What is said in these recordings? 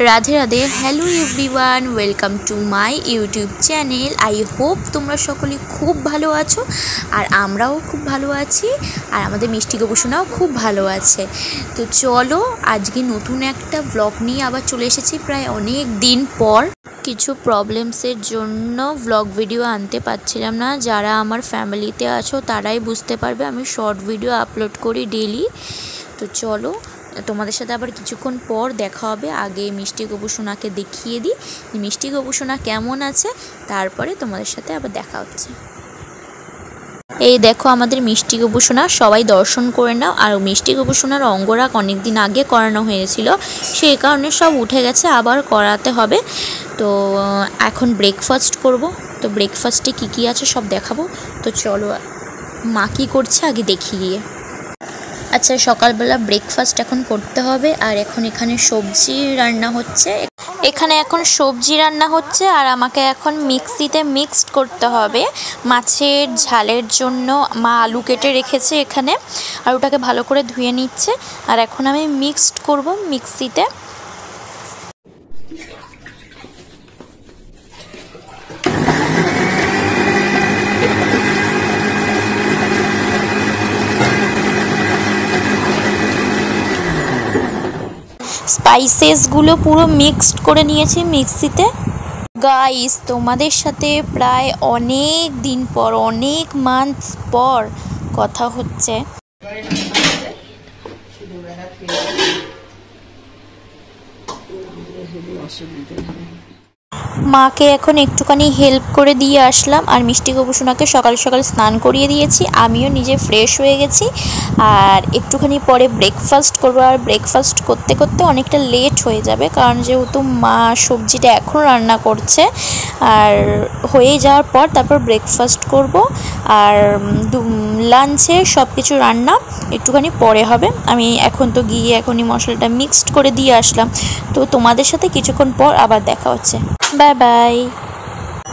Radhe Radhe. Hello everyone, welcome to my YouTube channel. I hope তোমরা সকলে খুব ভালো আছো, আর আমরাও খুব ভালো আছি, আর আমাদের মিষ্টি গবেষণাও খুব ভালো আছে। তো চলো আজকে নতুন একটা ব্লগ নিয়ে আবার চলে এসেছি প্রায় অনেক দিন পর। কিছু প্রবলেমসের জন্য ব্লগ ভিডিও আনতে পারছিলাম না। যারা আমার ফ্যামিলিতে আছো তারাই বুঝতে পারবে, আমি শর্ট ভিডিও আপলোড করি ডেলি। তো চলো তোমাদের সাথে আবার কিছুক্ষণ পর দেখা হবে। আগে মিষ্টি গবেষণাকে দেখিয়ে দিই মিষ্টি গবেষণা কেমন আছে, তারপরে তোমাদের সাথে আবার দেখা হচ্ছে। এই দেখো আমাদের মিষ্টি গবেষণা, সবাই দর্শন করে নাও। আর মিষ্টি গবেষণার অঙ্গরাগ অনেক দিন আগে করানো হয়েছিল, সেই কারণে সব উঠে গেছে, আবার করাতে হবে। তো এখন ব্রেকফাস্ট করব। তো ব্রেকফাস্টে কী আছে সব দেখাবো। তো চলো মা কী করছে আগে দেখি গিয়ে। আচ্ছা, সকালবেলা ব্রেকফাস্ট এখন করতে হবে। আর এখন এখানে সবজি রান্না হচ্ছে, আর আমাকে এখন মিক্সিতে মিক্সড করতে হবে মাছের ঝালের জন্য। মা আলু কেটে রেখেছে এখানে, আর ওটাকে ভালো করে ধুয়ে নিচ্ছে। আর এখন আমি মিক্সড করব মিক্সিতে। স্পাইসেসগুলো পুরো মিক্সড করে নিয়েছি মিক্সিতে। গাইস, তোমাদের সাথে প্রায় অনেক দিন পর, অনেক মান্থস পর কথা হচ্ছে। মাকে এখন একটুখানি হেল্প করে দিয়ে আসলাম, আর মিষ্টি গবেষণাকে সকাল সকাল স্নান করিয়ে দিয়েছি। আমিও নিজে ফ্রেশ হয়ে গেছি, আর একটুখানি পরে ব্রেকফাস্ট করবো। আর ব্রেকফাস্ট করতে করতে অনেকটা লেট হয়ে যাবে, কারণ যেহেতু মা সবজিটা এখন রান্না করছে, আর হয়ে যাওয়ার পর তারপর ব্রেকফাস্ট করব। আর লাঞ্চে সব কিছু রান্না একটুখানি পরে হবে। আমি এখন তো গিয়ে এখনই মশলাটা মিক্সড করে দিয়ে আসলাম। তো তোমাদের সাথে কিছুক্ষণ পর আবার দেখা হচ্ছে। Bye bye.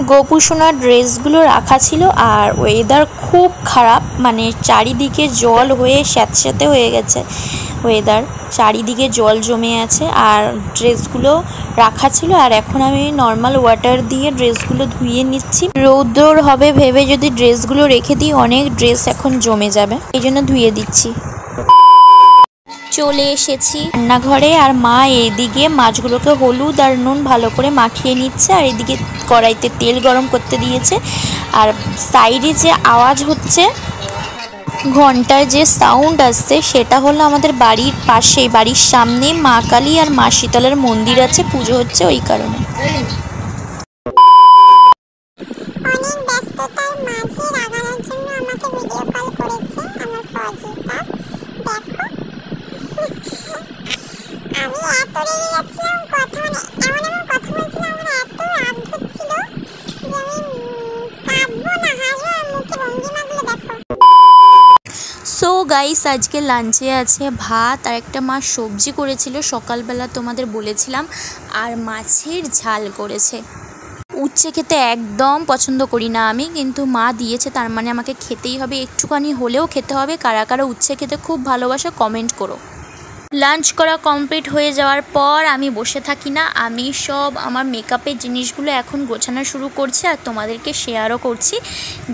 গোপুসোনার ড্রেসগুলো রাখা ছিল, আর ওয়েদার খুব খারাপ, মানে চারিদিকে জল হয়ে স্যাঁতস্যাঁতে হয়ে গেছে ওয়েদার, চারিদিকে জল জমে আছে। আর ড্রেসগুলো রাখা ছিল, আর এখন আমি নর্মাল ওয়াটার দিয়ে ড্রেসগুলো ধুয়ে নিচ্ছি। রৌদ্র হবে ভেবে যদি ড্রেসগুলো রেখে দিই, অনেক ড্রেস এখন জমে যাবে, এই জন্য ধুয়ে দিচ্ছি। চলে এসেছি রান্নাঘরে, আর মা এইদিকে মাছগুলোকে হলুদ আর নুন ভালো করে মাখিয়ে নিচ্ছে, আর এদিকে কড়াইতে তেল গরম করতে দিয়েছে। আর সাইডে যে আওয়াজ হচ্ছে, ঘন্টার যে সাউন্ড আসছে, সেটা হলো আমাদের বাড়ির পাশে, বাড়ির সামনে মা কালী আর মা শীতলার মন্দির আছে, পুজো হচ্ছে ওই কারণে। সো গাইস, আজকে লাঞ্চে আছে ভাত, আর একটা মা সবজি করেছিল সকালবেলা তোমাদের বলেছিলাম, আর মাছের ঝাল করেছে। উচ্ছে খেতে একদম পছন্দ করি না আমি, কিন্তু মা দিয়েছে, তার মানে আমাকে খেতেই হবে, একটুখানি হলেও খেতে হবে। কারা কারা উচ্ছে খেতে খুব ভালোবাসে কমেন্ট করো। লাঞ্চ করা কমপ্লিট হয়ে যাওয়ার পর আমি বসে থাকি না, আমি সব আমার মেকআপের জিনিসগুলো এখন গোছানো শুরু করছি, আর তোমাদেরকে শেয়ারও করছি।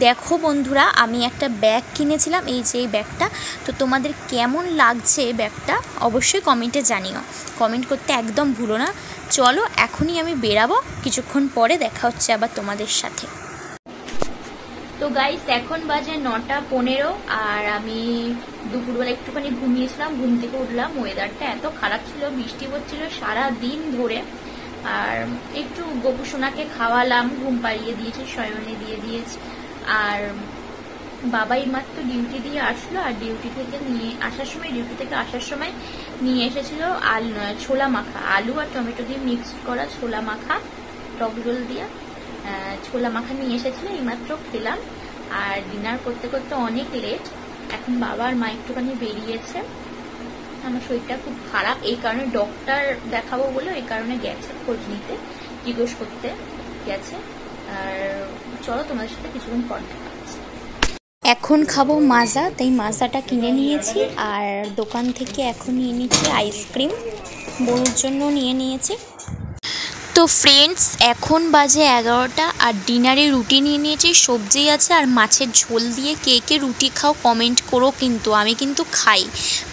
দেখো বন্ধুরা, আমি একটা ব্যাগ কিনেছিলাম, এই যে এই ব্যাগটা। তো তোমাদের কেমন লাগছে ব্যাগটা অবশ্যই কমেন্টে জানিও, কমেন্ট করতে একদম ভুলো না। চলো এখনই আমি বেরাবো, কিছুক্ষণ পরে দেখা হচ্ছে আবার তোমাদের সাথে। তো গাইস, এখন বাজে 9:15, আর আমি দুপুরবেলা একটুখানি ঘুমিয়েছিলাম, ঘুম থেকে উঠলাম। ওয়েদারটা এত খারাপ ছিল, বৃষ্টি হচ্ছিল সারা দিন ধরে। আর একটু গোপুসোনাকে খাওয়ালাম, ঘুম পাড়িয়ে দিয়েছি, শয়নে দিয়ে দিয়েছি। আর বাবাই মাত্র ডিউটি দিয়ে আসলো, আর ডিউটি থেকে আসার সময় নিয়ে এসেছিল ছোলা মাখা, আলু আর টমেটো দিয়ে মিক্স করা ছোলা মাখা, টক ঝোল দিয়ে ছোলা মাখা নিয়ে এসেছিল, এইমাত্র খেলাম। আর ডিনার করতে করতে অনেক লেট, এখন বাবা আর মা একটুখানি বেরিয়েছে। আমার শরীরটা খুব খারাপ, এই কারণে ডক্টর দেখাবো বলে এই কারণে গেছে, খোঁজ নিতে, জিজ্ঞেস করতে গেছে। আর চলো তোমাদের সাথে কিছুক্ষণ পর দেখা হচ্ছে। এখন খাবো মাজা, তাই মাজাটা কিনে নিয়েছি। আর দোকান থেকে এখন নিয়ে নিচ্ছি আইসক্রিম। বনুর জন্য নিয়ে নিয়েছি। তো ফ্রেন্ডস এখন বাজে 11টা আর ডিনারে রুটি নিয়ে নিয়েছি, সবজি আছে আর মাছের ঝোল দিয়ে। কে কে রুটি খাও কমেন্ট করো, কিন্তু আমি কিন্তু খাই,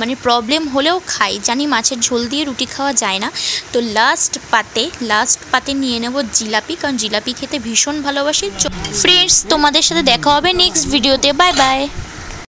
মানে প্রবলেম হলেও খাই, জানি মাছের ঝোল দিয়ে রুটি খাওয়া যায় না। তো লাস্ট পাতে নিয়ে নেব জিলাপি, কারণ জিলাপি খেতে ভীষণ ভালোবাসি। ফ্রেন্ডস তোমাদের সাথে দেখা হবে নেক্সট ভিডিওতে, বাই বাই।